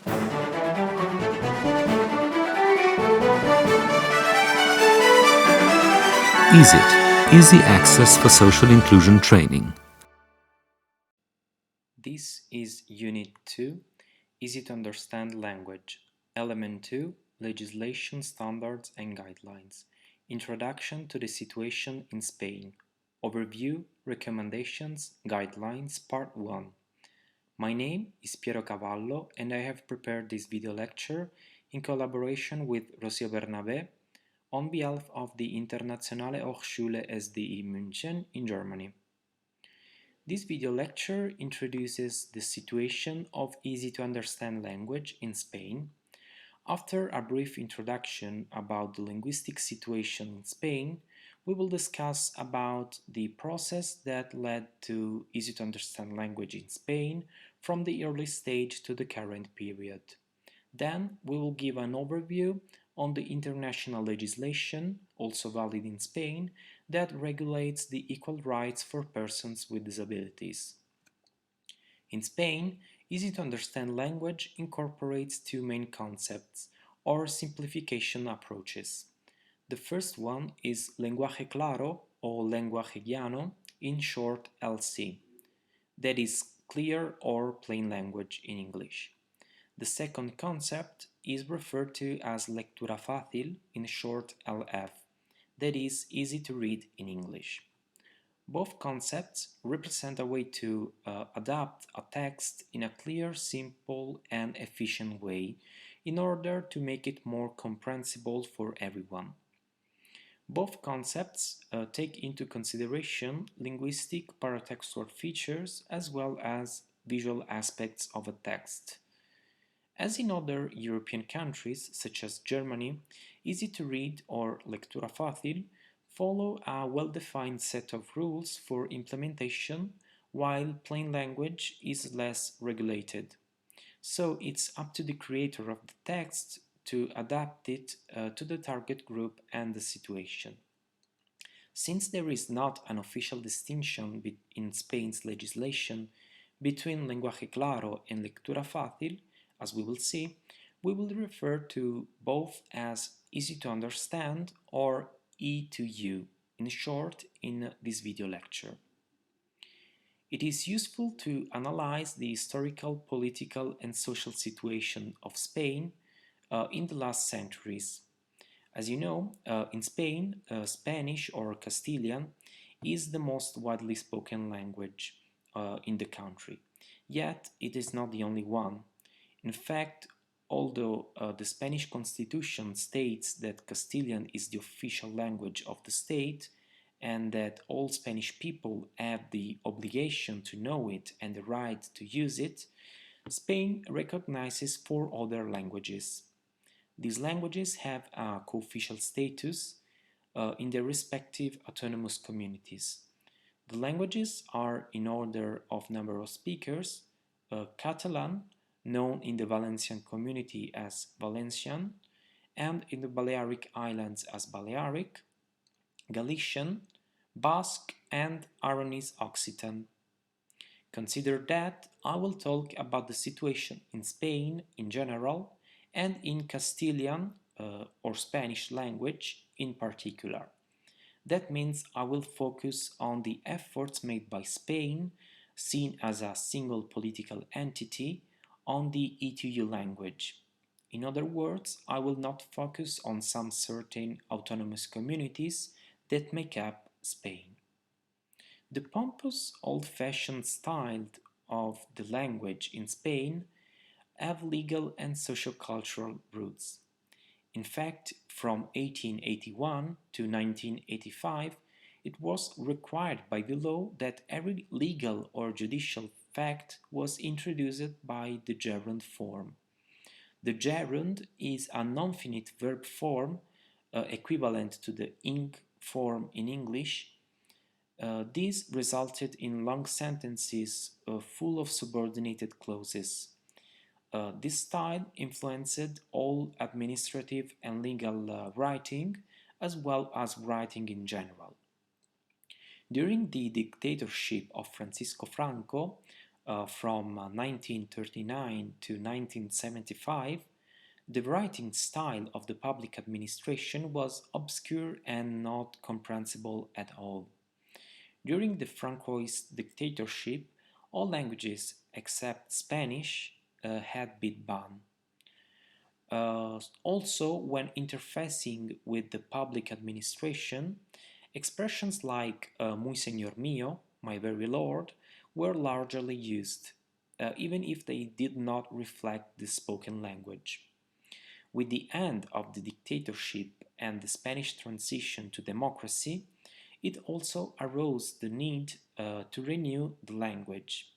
EASIT, Easy Access for Social Inclusion Training. This is Unit 2, Easy to Understand Language. Element 2, Legislation, Standards and Guidelines. Introduction to the Situation in Spain. Overview, Recommendations, Guidelines, Part 1. My name is Piero Cavallo and I have prepared this video lecture in collaboration with Rocio Bernabé on behalf of the Internationale Hochschule SDI München in Germany. This video lecture introduces the situation of easy-to-understand language in Spain. After a brief introduction about the linguistic situation in Spain, we will discuss about the process that led to easy-to-understand language in Spain from the early stage to the current period. Then we will give an overview on the international legislation, also valid in Spain, that regulates the equal rights for persons with disabilities. In Spain, easy-to-understand language incorporates two main concepts, or simplification approaches. The first one is lenguaje claro or lenguaje llano, in short LC, that is clear or plain language in English. The second concept is referred to as lectura fácil, in short LF, that is easy to read in English. Both concepts represent a way to adapt a text in a clear, simple and efficient way in order to make it more comprehensible for everyone. Both concepts take into consideration linguistic paratextual features as well as visual aspects of a text. As in other European countries, such as Germany, easy to read or lectura fácil follow a well-defined set of rules for implementation, while plain language is less regulated. So it's up to the creator of the text to adapt it to the target group and the situation. Since there is not an official distinction in Spain's legislation between lenguaje claro and lectura fácil, as we will see, we will refer to both as easy to understand or E2U, in short, in this video lecture. It is useful to analyze the historical, political and social situation of Spain in the last centuries. As you know, in Spain, Spanish or Castilian is the most widely spoken language in the country. Yet, it is not the only one. In fact, although the Spanish constitution states that Castilian is the official language of the state and that all Spanish people have the obligation to know it and the right to use it, Spain recognizes four other languages. These languages have a co-official status in their respective autonomous communities. The languages are in order of number of speakers: Catalan, known in the Valencian community as Valencian, and in the Balearic Islands as Balearic, Galician, Basque, and Aranese Occitan. Consider that I will talk about the situation in Spain in general and in Castilian or Spanish language in particular. That means I will focus on the efforts made by Spain, seen as a single political entity, on the E2U language. In other words, I will not focus on some certain autonomous communities that make up Spain. The pompous, old-fashioned style of the language in Spain have legal and socio-cultural roots. In fact, from 1881 to 1985, it was required by the law that every legal or judicial fact was introduced by the gerund form. The gerund is a non-finite verb form equivalent to the ing form in English. This resulted in long sentences full of subordinated clauses. This style influenced all administrative and legal writing, as well as writing in general. During the dictatorship of Francisco Franco, from 1939 to 1975, the writing style of the public administration was obscure and not comprehensible at all. During the Francoist dictatorship, all languages except Spanish had been banned. Also, when interfacing with the public administration, expressions like muy señor mío, my very lord, were largely used, even if they did not reflect the spoken language. With the end of the dictatorship and the Spanish transition to democracy, it also arose the need to renew the language.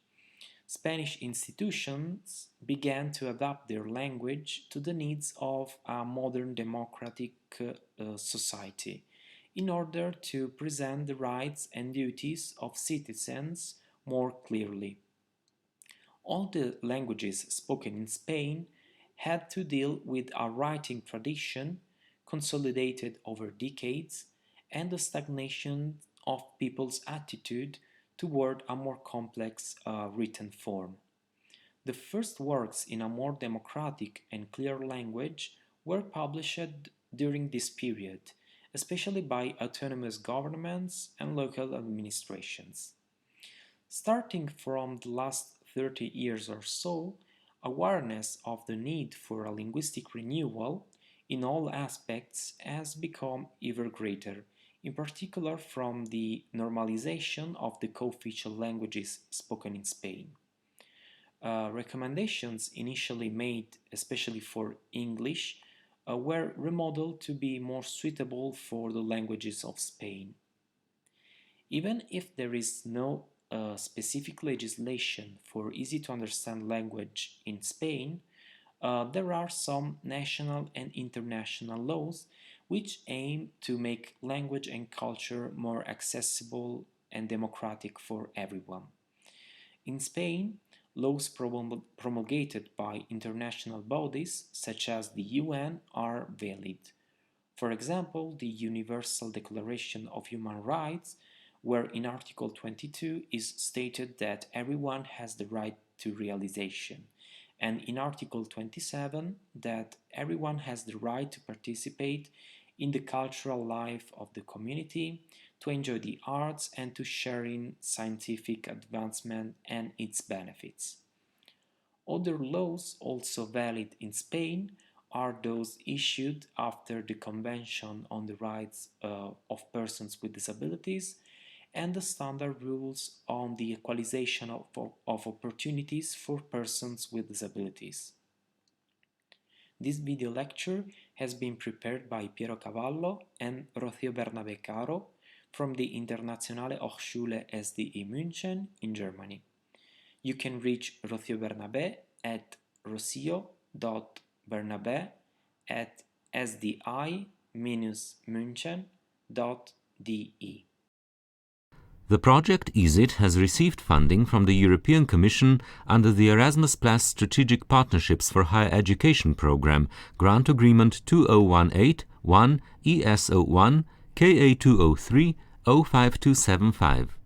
Spanish institutions began to adapt their language to the needs of a modern democratic society in order to present the rights and duties of citizens more clearly. All the languages spoken in Spain had to deal with a writing tradition consolidated over decades and the stagnation of people's attitude toward a more complex written form. The first works in a more democratic and clear language were published during this period, especially by autonomous governments and local administrations. Starting from the last 30 years or so, awareness of the need for a linguistic renewal in all aspects has become ever greater, in particular from the normalization of the co-official languages spoken in Spain. Recommendations initially made, especially for English, were remodeled to be more suitable for the languages of Spain. Even if there is no specific legislation for easy-to-understand language in Spain, there are some national and international laws which aim to make language and culture more accessible and democratic for everyone. In Spain, laws promulgated by international bodies such as the UN are valid. For example, the Universal Declaration of Human Rights, where in Article 22 is stated that everyone has the right to realization, and in Article 27 that everyone has the right to participate in the cultural life of the community, to enjoy the arts, and to share in scientific advancement and its benefits. Other laws also valid in Spain are those issued after the Convention on the Rights of Persons with Disabilities and the standard rules on the equalization of opportunities for persons with disabilities. This video lecture has been prepared by Piero Cavallo and Rocío Bernabé Caro from the Internationale Hochschule SDI München in Germany. You can reach Rocío Bernabé at rocio.bernabé@sdi-münchen.de. The project EASIT has received funding from the European Commission under the Erasmus Plus Strategic Partnerships for Higher Education Programme, Grant Agreement 2018-1 ES01 KA203 05275.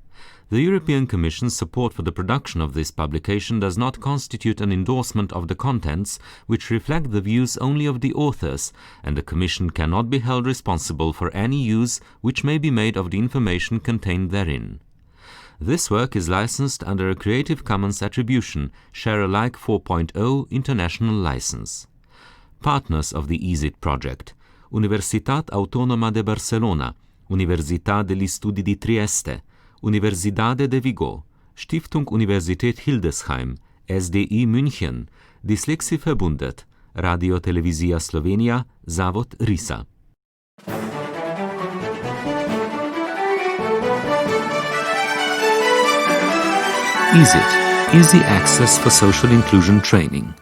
The European Commission's support for the production of this publication does not constitute an endorsement of the contents, which reflect the views only of the authors, and the Commission cannot be held responsible for any use which may be made of the information contained therein. This work is licensed under a Creative Commons Attribution, Share Alike 4.0 International License. Partners of the EASIT project: Universitat Autónoma de Barcelona, Università degli Studi di Trieste, Universidade de Vigo, Stiftung Universität Hildesheim, SDI München, Dyslexieverbundet, Radio Televizija Slovenija, Zavod RISA. EASIT, Easy Access for Social Inclusion Training.